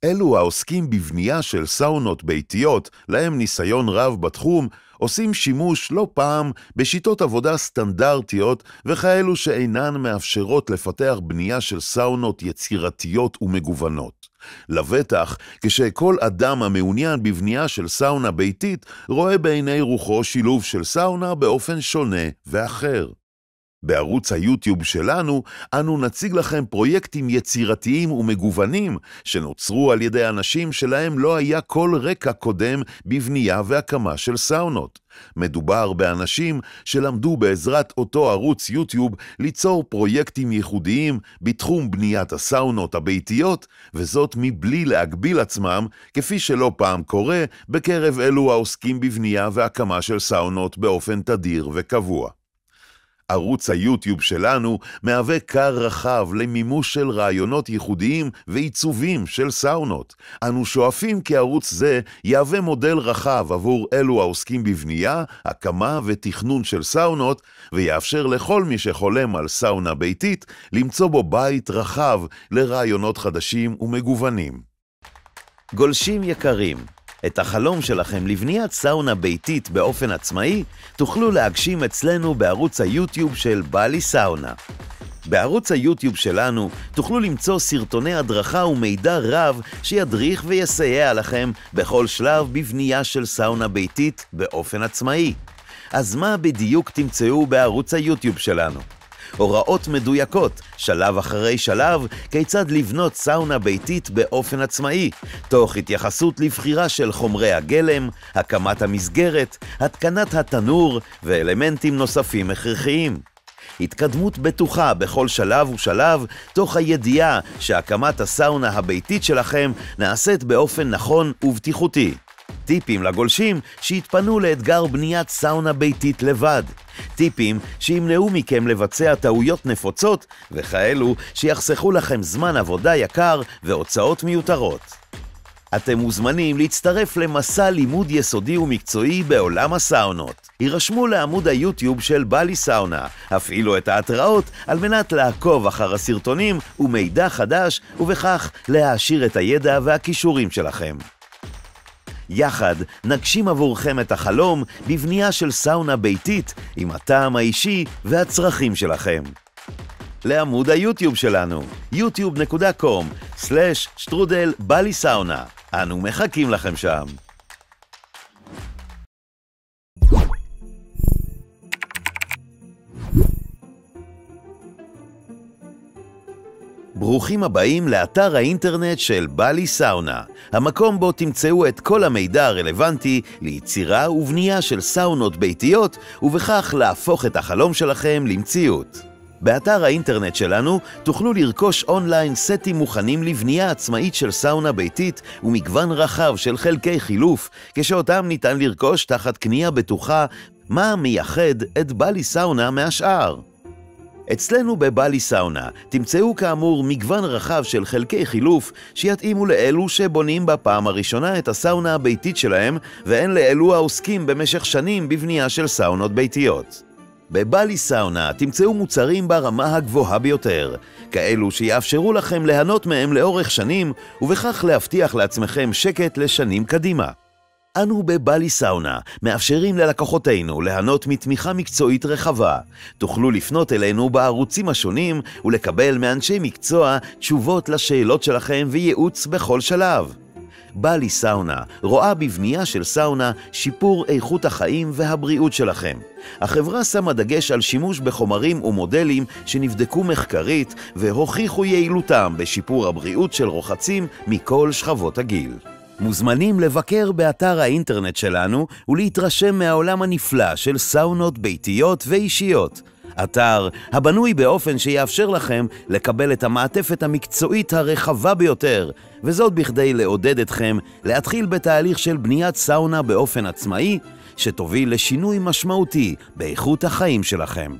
אלו העוסקים בבנייה של סאונות ביתיות, להם ניסיון רב בתחום, עושים שימוש לא פעם בשיטות עבודה סטנדרטיות וכאלו שאינן מאפשרות לפתח בנייה של סאונות יצירתיות ומגוונות. לבטח, כשכל אדם המעוניין בבנייה של סאונה ביתית רואה בעיני רוחו שילוב של סאונה באופן שונה ואחר. בערוץ היוטיוב שלנו, אנו נציג לכם פרויקטים יצירתיים ומגוונים שנוצרו על ידי אנשים שלהם לא היה כל רקע קודם בבנייה והקמה של סאונות. מדובר באנשים שלמדו בעזרת אותו ערוץ יוטיוב ליצור פרויקטים ייחודיים בתחום בניית הסאונות הביתיות, וזאת מבלי להגביל עצמם, כפי שלא פעם קורה בקרב אלו העוסקים בבנייה והקמה של סאונות באופן תדיר וקבוע. ערוץ היוטיוב שלנו מהווה כר רחב למימוש של רעיונות ייחודיים ועיצובים של סאונות. אנו שואפים כי ערוץ זה יהווה מודל רחב עבור אלו העוסקים בבנייה, הקמה ותכנון של סאונות, ויאפשר לכל מי שחולם על סאונה ביתית למצוא בו בית רחב לרעיונות חדשים ומגוונים. גולשים יקרים, את החלום שלכם לבניית סאונה ביתית באופן עצמאי תוכלו להגשים אצלנו בערוץ היוטיוב של בא לי סאונה. בערוץ היוטיוב שלנו תוכלו למצוא סרטוני הדרכה ומידע רב שידריך ויסייע לכם בכל שלב בבנייה של סאונה ביתית באופן עצמאי. אז מה בדיוק תמצאו בערוץ היוטיוב שלנו? הוראות מדויקות, שלב אחרי שלב, כיצד לבנות סאונה ביתית באופן עצמאי, תוך התייחסות לבחירה של חומרי הגלם, הקמת המסגרת, התקנת התנור ואלמנטים נוספים הכרחיים. התקדמות בטוחה בכל שלב ושלב, תוך הידיעה שהקמת הסאונה הביתית שלכם נעשית באופן נכון ובטיחותי. טיפים לגולשים שהתפנו לאתגר בניית סאונה ביתית לבד. טיפים שימנעו מכם לבצע טעויות נפוצות וכאלו שיחסכו לכם זמן עבודה יקר והוצאות מיותרות. אתם מוזמנים להצטרף למסע לימוד יסודי ומקצועי בעולם הסאונות. הירשמו לעמוד היוטיוב של בא לי סאונה, הפעילו את ההתראות על מנת לעקוב אחר הסרטונים ומידע חדש ובכך להעשיר את הידע והכישורים שלכם. יחד נגשים עבורכם את החלום בבנייה של סאונה ביתית עם הטעם האישי והצרכים שלכם. לעמוד היוטיוב שלנו, youtube.com/balissauna. אנו מחכים לכם שם. ברוכים הבאים לאתר האינטרנט של בא לי סאונה, המקום בו תמצאו את כל המידע הרלוונטי ליצירה ובנייה של סאונות ביתיות, ובכך להפוך את החלום שלכם למציאות. באתר האינטרנט שלנו תוכלו לרכוש אונליין סטים מוכנים לבנייה עצמאית של סאונה ביתית ומגוון רחב של חלקי חילוף, כשאותם ניתן לרכוש תחת קנייה בטוחה, מה מייחד את בא לי סאונה מהשאר. אצלנו בבא לי סאונה תמצאו כאמור מגוון רחב של חלקי חילוף שיתאימו לאלו שבונים בפעם הראשונה את הסאונה הביתית שלהם, והן לאלו העוסקים במשך שנים בבנייה של סאונות ביתיות. בבא לי סאונה תמצאו מוצרים ברמה הגבוהה ביותר, כאלו שיאפשרו לכם ליהנות מהם לאורך שנים, ובכך להבטיח לעצמכם שקט לשנים קדימה. אנו בבא לי סאונה מאפשרים ללקוחותינו ליהנות מתמיכה מקצועית רחבה. תוכלו לפנות אלינו בערוצים השונים ולקבל מאנשי מקצוע תשובות לשאלות שלכם וייעוץ בכל שלב. בא לי סאונה רואה בבנייה של סאונה שיפור איכות החיים והבריאות שלכם. החברה שמה דגש על שימוש בחומרים ומודלים שנבדקו מחקרית והוכיחו יעילותם בשיפור הבריאות של רוחצים מכל שכבות הגיל. מוזמנים לבקר באתר האינטרנט שלנו ולהתרשם מהעולם הנפלא של סאונות ביתיות ואישיות. אתר הבנוי באופן שיאפשר לכם לקבל את המעטפת המקצועית הרחבה ביותר, וזאת בכדי לעודד אתכם להתחיל בתהליך של בניית סאונה באופן עצמאי, שתוביל לשינוי משמעותי באיכות החיים שלכם.